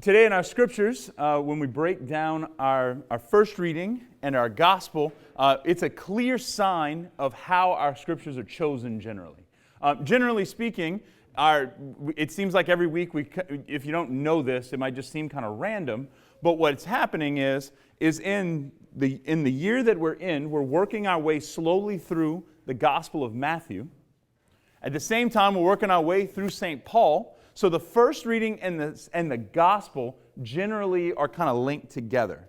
Today in our scriptures, when we break down our first reading and our gospel, it's a clear sign of how our scriptures are chosen generally. Generally speaking, it seems like every week, if you don't know this, it might just seem kind of random, but what's happening is in the year that we're in, we're working our way slowly through the Gospel of Matthew. At the same time, we're working our way through St. Paul. So the first reading and the Gospel generally are kind of linked together.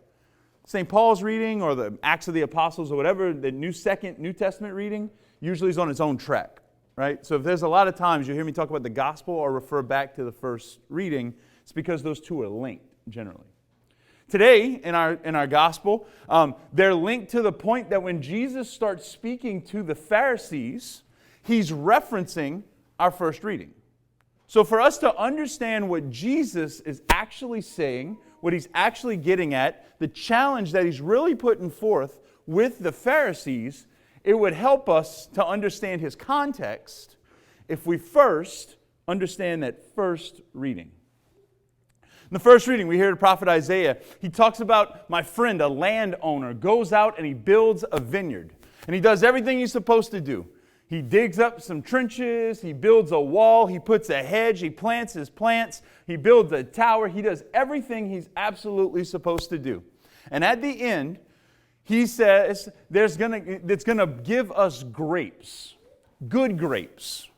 St. Paul's reading or the Acts of the Apostles or whatever, the New Testament reading usually is on its own track, right? So if there's a lot of times you hear me talk about the Gospel or refer back to the first reading, it's because those two are linked generally. Today, in our gospel, they're linked to the point that when Jesus starts speaking to the Pharisees, he's referencing our first reading. So for us to understand what Jesus is actually saying, what he's actually getting at, the challenge that he's really putting forth with the Pharisees, it would help us to understand his context if we first understand that first reading. In the first reading, we hear the prophet Isaiah. He talks about my friend, a landowner, goes out and he builds a vineyard. And he does everything he's supposed to do. He digs up some trenches, he builds a wall, he puts a hedge, he plants his plants, he builds a tower. He does everything he's absolutely supposed to do. And at the end, he says it's going to give us grapes, good grapes.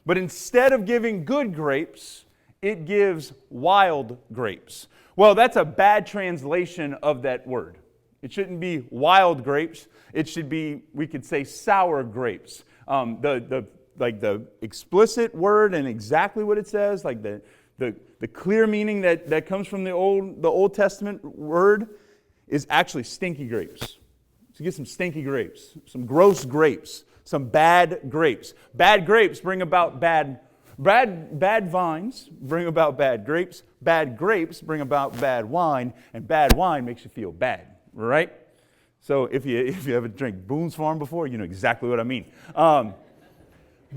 But instead of giving good grapes, it gives wild grapes. Well, that's a bad translation of that word. It shouldn't be wild grapes. It should be, we could say, sour grapes. The explicit word and exactly what it says, like the clear meaning that comes from the Old Testament word is actually stinky grapes. So get some stinky grapes, some gross grapes, some bad grapes. Bad grapes bring about bad vines bring about bad grapes. Bad grapes bring about bad wine, and bad wine makes you feel bad, right? So if you ever drink Boone's Farm before, you know exactly what I mean.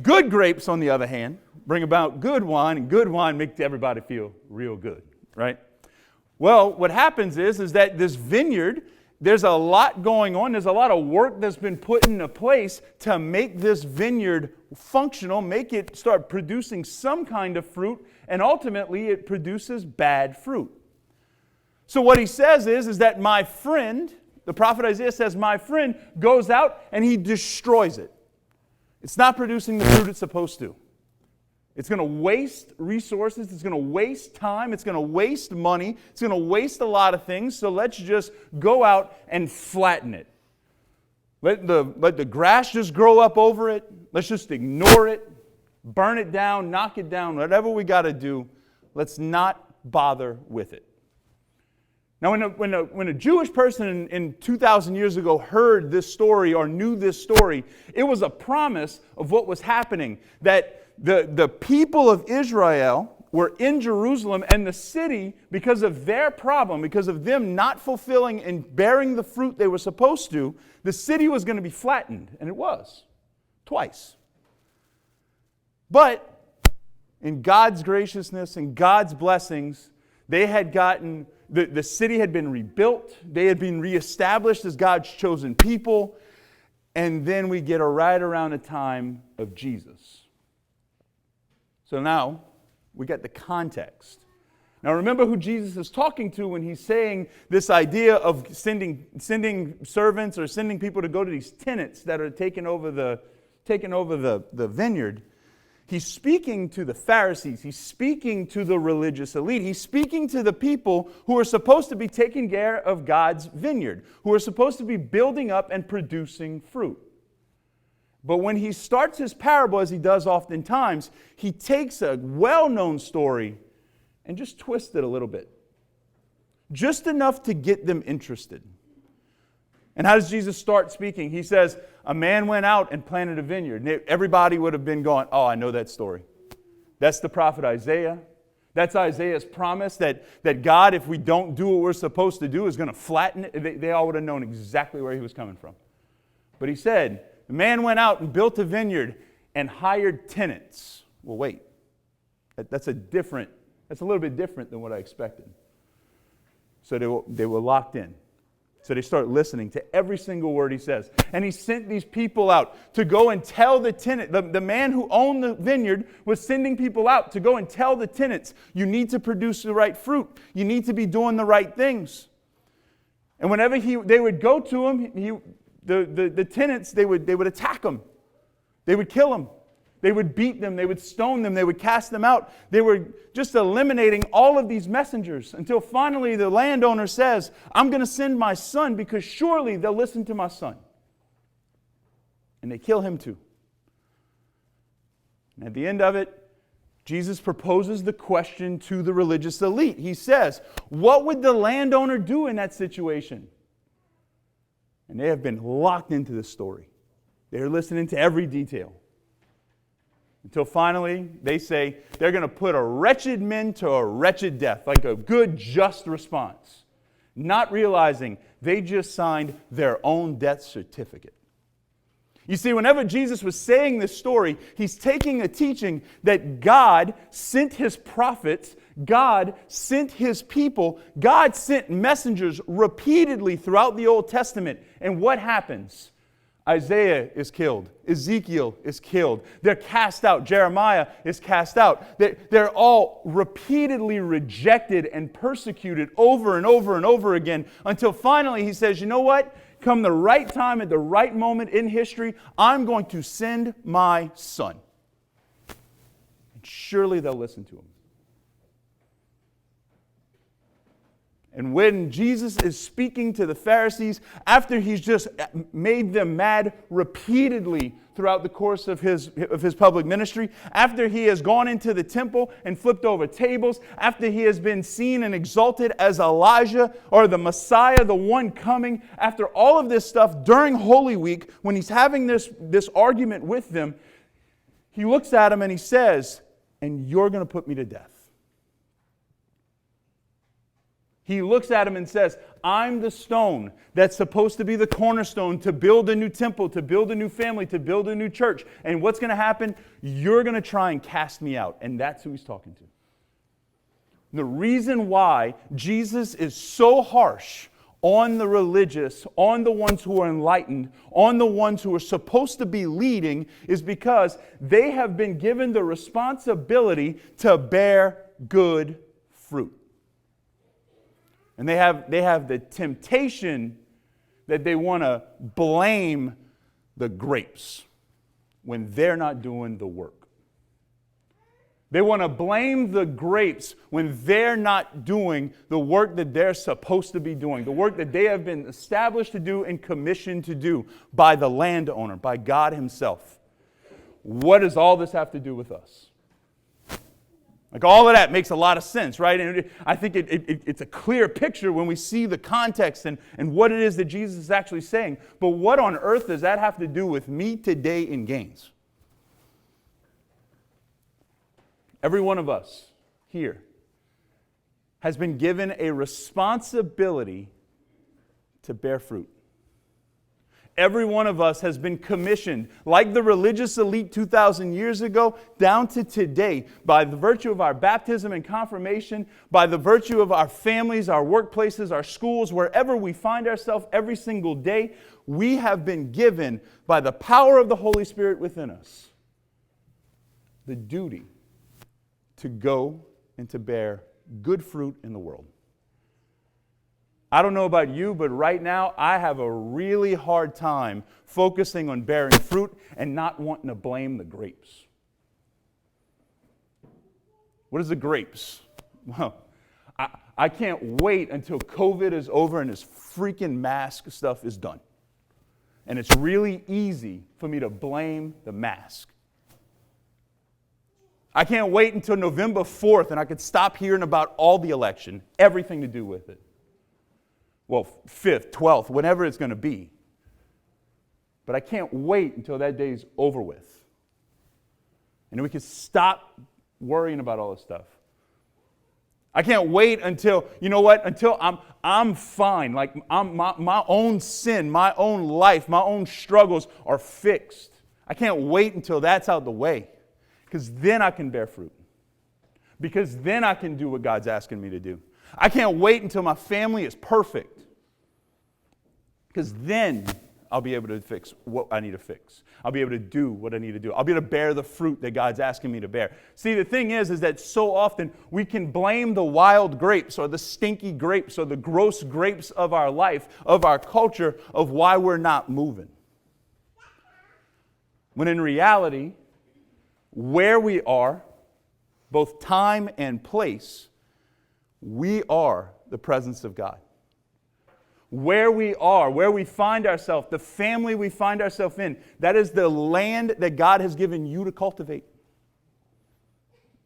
Good grapes, on the other hand, bring about good wine, and good wine makes everybody feel real good, right? Well, what happens is that this vineyard, there's a lot going on. There's a lot of work that's been put into place to make this vineyard functional, make it start producing some kind of fruit, and ultimately it produces bad fruit. So what he says is that my friend, the prophet Isaiah says, my friend goes out and he destroys it. It's not producing the fruit it's supposed to. It's going to waste resources. It's going to waste time. It's going to waste money. It's going to waste a lot of things. So let's just go out and flatten it. Let the grass just grow up over it. Let's just ignore it. Burn it down. Knock it down. Whatever we got to do, let's not bother with it. Now, when a Jewish person in 2,000 years ago heard this story or knew this story, it was a promise of what was happening, that the people of Israel were in Jerusalem, and the city, because of their problem, because of them not fulfilling and bearing the fruit they were supposed to, the city was going to be flattened, and it was, twice. But in God's graciousness and God's blessings, they had gotten, the city had been rebuilt, they had been reestablished as God's chosen people, and then we get right around the time of Jesus. So now, we got the context. Now remember who Jesus is talking to when he's saying this idea of sending servants or sending people to go to these tenants that are taking over the vineyard. He's speaking to the Pharisees. He's speaking to the religious elite. He's speaking to the people who are supposed to be taking care of God's vineyard, who are supposed to be building up and producing fruit. But when he starts his parable, as he does oftentimes, he takes a well-known story and just twists it a little bit. Just enough to get them interested. And how does Jesus start speaking? He says, a man went out and planted a vineyard. And everybody would have been going, oh, I know that story. That's the prophet Isaiah. That's Isaiah's promise that God, if we don't do what we're supposed to do, is going to flatten it. They all would have known exactly where he was coming from. But he said, the man went out and built a vineyard and hired tenants. Well, wait. That's a different That's a little bit different than what I expected. So they were locked in. So they start listening to every single word he says. And he sent these people out to go and tell the tenant. The man who owned the vineyard was sending people out to go and tell the tenants, you need to produce the right fruit. You need to be doing the right things. And whenever they would go to him, the tenants, they would attack him. They would kill him. They would beat them. They would stone them. They would cast them out. They were just eliminating all of these messengers until finally the landowner says, I'm going to send my son because surely they'll listen to my son. And they kill him too. And at the end of it, Jesus proposes the question to the religious elite. He says, what would the landowner do in that situation? And they have been locked into this story. They're listening to every detail. Until finally, they say they're going to put a wretched man to a wretched death, like a good, just response. Not realizing they just signed their own death certificate. You see, whenever Jesus was saying this story, he's taking a teaching that God sent his prophets, God sent his people, God sent messengers repeatedly throughout the Old Testament. And what happens? Isaiah is killed. Ezekiel is killed. They're cast out. Jeremiah is cast out. They're all repeatedly rejected and persecuted over and over and over again until finally he says, you know what? Come the right time at the right moment in history, I'm going to send my son. And surely they'll listen to him. And when Jesus is speaking to the Pharisees, after he's just made them mad repeatedly throughout the course of his public ministry, after he has gone into the temple and flipped over tables, after he has been seen and exalted as Elijah or the Messiah, the one coming, after all of this stuff during Holy Week, when he's having this argument with them, he looks at them and he says, and you're going to put me to death. He looks at him and says, I'm the stone that's supposed to be the cornerstone to build a new temple, to build a new family, to build a new church. And what's going to happen? You're going to try and cast me out. And that's who he's talking to. The reason why Jesus is so harsh on the religious, on the ones who are enlightened, on the ones who are supposed to be leading, is because they have been given the responsibility to bear good fruit. And they have the temptation that they want to blame the grapes when they're not doing the work. They want to blame the grapes when they're not doing the work that they're supposed to be doing, the work that they have been established to do and commissioned to do by the landowner, by God himself. What does all this have to do with us? Like all of that makes a lot of sense, right? And I think it's a clear picture when we see the context and what it is that Jesus is actually saying. But what on earth does that have to do with me today in Gaines? Every one of us here has been given a responsibility to bear fruit. Every one of us has been commissioned, like the religious elite 2,000 years ago, down to today, by the virtue of our baptism and confirmation, by the virtue of our families, our workplaces, our schools, wherever we find ourselves every single day, we have been given, by the power of the Holy Spirit within us, the duty to go and to bear good fruit in the world. I don't know about you, but right now I have a really hard time focusing on bearing fruit and not wanting to blame the grapes. What is the grapes? Well, I can't wait until COVID is over and this freaking mask stuff is done. And it's really easy for me to blame the mask. I can't wait until November 4th and I could stop hearing about all the election, everything to do with it. Well, 5th, 12th, whenever it's going to be. But I can't wait until that day's over with. And then we can stop worrying about all this stuff. I can't wait until, you know what, until I'm fine. Like my own sin, my own life, my own struggles are fixed. I can't wait until that's out the way. Because then I can bear fruit. because then I can do what God's asking me to do. I can't wait until my family is perfect, because then I'll be able to fix what I need to fix. I'll be able to do what I need to do. I'll be able to bear the fruit that God's asking me to bear. See, the thing is that so often we can blame the wild grapes or the stinky grapes or the gross grapes of our life, of our culture, of why we're not moving. When in reality, where we are, both time and place, we are the presence of God. Where we are, where we find ourselves, the family we find ourselves in, that is the land that God has given you to cultivate.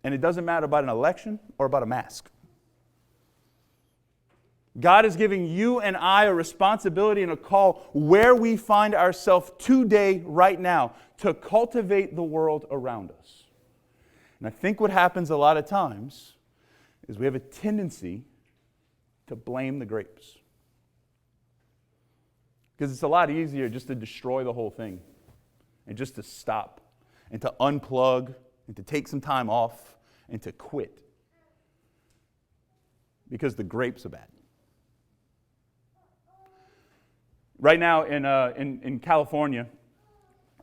And it doesn't matter about an election or about a mask. God is giving you and I a responsibility and a call where we find ourselves today, right now, to cultivate the world around us. And I think what happens a lot of times is we have a tendency to blame the grapes. Because it's a lot easier just to destroy the whole thing and just to stop and to unplug and to take some time off and to quit. Because the grapes are bad. Right now in California,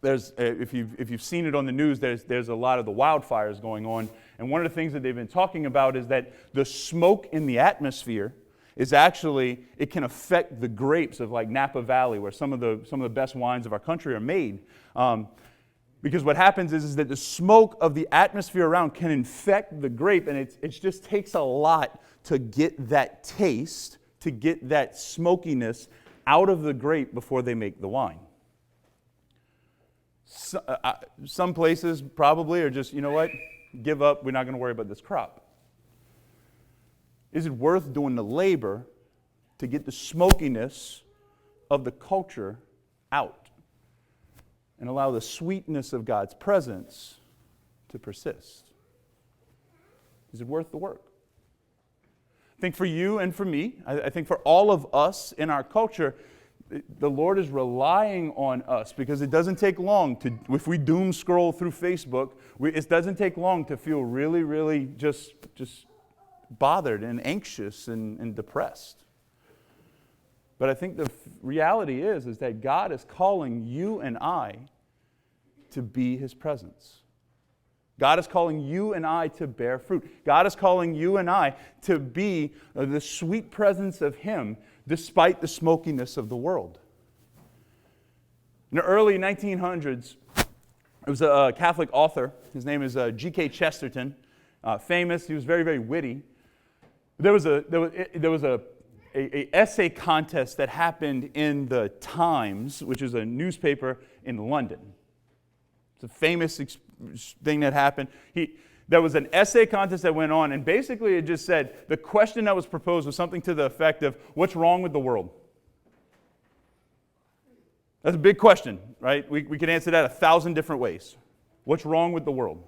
there's if you've seen it on the news, there's a lot of the wildfires going on. And one of the things that they've been talking about is that the smoke in the atmosphere is actually, it can affect the grapes of like Napa Valley, where some of the best wines of our country are made. Because what happens is that the smoke of the atmosphere around can infect the grape, and it just takes a lot to get that taste, to get that smokiness out of the grape before they make the wine. Some places probably are just, you know what, give up, we're not going to worry about this crop. Is it worth doing the labor to get the smokiness of the culture out and allow the sweetness of God's presence to persist? Is it worth the work? I think for you and for me, I think for all of us in our culture, the Lord is relying on us, because it doesn't take long to, if we doom scroll through Facebook, it doesn't take long to feel really, really just bothered and anxious and depressed. But I think the reality is that God is calling you and I to be His presence. God is calling you and I to bear fruit. God is calling you and I to be the sweet presence of Him despite the smokiness of the world. In the early 1900s, there was a Catholic author. His name is G.K. Chesterton. Famous. He was very, very witty. There was a essay contest that happened in the Times, which is a newspaper in London. It's a famous thing that happened. There was an essay contest that went on, and basically it just said, the question that was proposed was something to the effect of, what's wrong with the world? That's a big question, right? We can answer that 1,000 different ways. What's wrong with the world?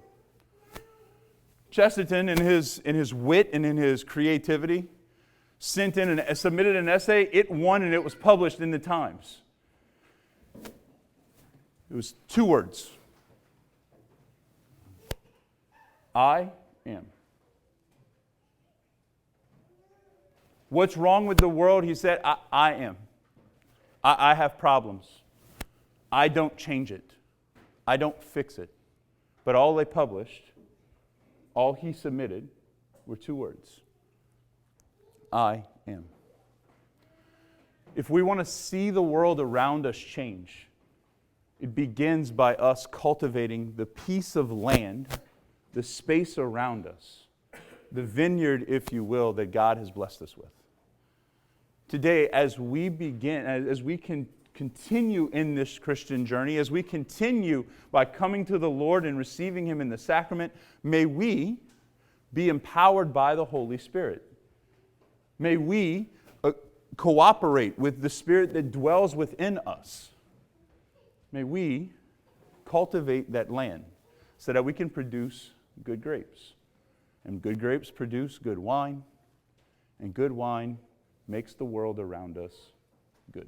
Chesterton, in his wit and in his creativity, submitted an essay. It won, and it was published in the Times. It was 2 words. I am. What's wrong with the world? He said, I am. I have problems. I don't change it. I don't fix it. But all they published, all he submitted, were 2 words. I am. If we want to see the world around us change, it begins by us cultivating the piece of land, the space around us, the vineyard, if you will, that God has blessed us with. Today, as we can continue in this Christian journey, as we continue by coming to the Lord and receiving Him in the sacrament, may we be empowered by the Holy Spirit. May we cooperate with the Spirit that dwells within us. May we cultivate that land so that we can produce good grapes. And good grapes produce good wine, and good wine makes the world around us good.